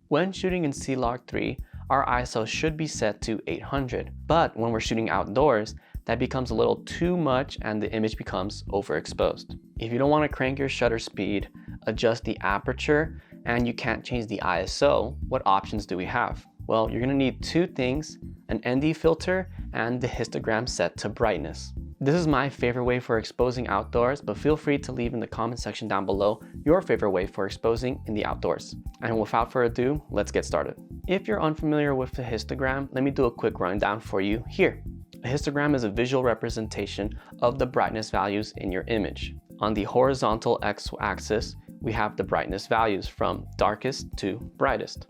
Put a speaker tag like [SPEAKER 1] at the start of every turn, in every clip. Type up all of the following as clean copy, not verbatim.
[SPEAKER 1] When shooting in C-Log 3, our ISO should be set to 800, but when we're shooting outdoors, that becomes a little too much and the image becomes overexposed. If you don't want to crank your shutter speed, adjust the aperture, and you can't change the ISO, what options do we have? Well, you're going to need two things, an ND filter and the histogram set to brightness. This is my favorite way for exposing outdoors, but feel free to leave in the comment section down below your favorite way for exposing in the outdoors. And without further ado, let's get started. If you're unfamiliar with the histogram, let me do a quick rundown for you here. A histogram is a visual representation of the brightness values in your image. On the horizontal x-axis, we have the brightness values from darkest to brightest.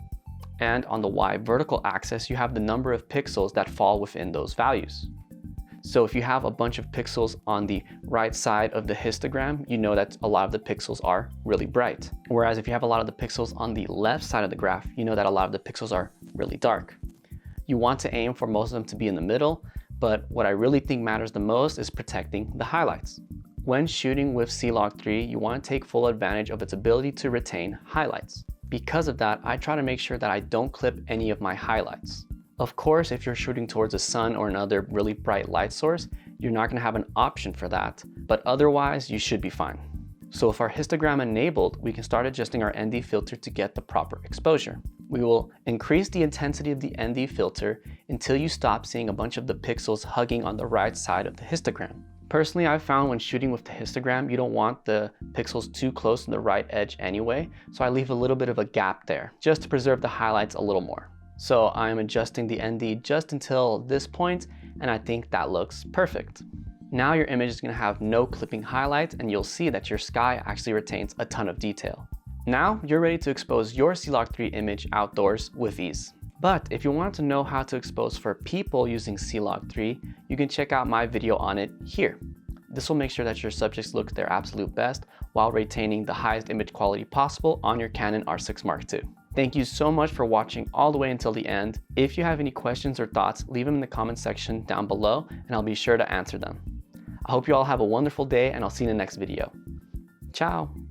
[SPEAKER 1] And on the y vertical axis, you have the number of pixels that fall within those values. So if you have a bunch of pixels on the right side of the histogram, you know that a lot of the pixels are really bright. Whereas if you have a lot of the pixels on the left side of the graph, you know that a lot of the pixels are really dark. You want to aim for most of them to be in the middle, but what I really think matters the most is protecting the highlights. When shooting with C-Log 3, you want to take full advantage of its ability to retain highlights. Because of that, I try to make sure that I don't clip any of my highlights. Of course, if you're shooting towards the sun or another really bright light source, you're not going to have an option for that, but otherwise you should be fine. So with our histogram enabled, we can start adjusting our ND filter to get the proper exposure. We will increase the intensity of the ND filter until you stop seeing a bunch of the pixels hugging on the right side of the histogram. Personally, I've found when shooting with the histogram, you don't want the pixels too close to the right edge anyway, so I leave a little bit of a gap there, just to preserve the highlights a little more. So I'm adjusting the ND just until this point, and I think that looks perfect. Now your image is going to have no clipping highlights, and you'll see that your sky actually retains a ton of detail. Now you're ready to expose your C-Log 3 image outdoors with ease. But if you want to know how to expose for people using C-Log 3, you can check out my video on it here. This will make sure that your subjects look their absolute best while retaining the highest image quality possible on your Canon R6 Mark II. Thank you so much for watching all the way until the end. If you have any questions or thoughts, leave them in the comment section down below and I'll be sure to answer them. I hope you all have a wonderful day and I'll see you in the next video. Ciao!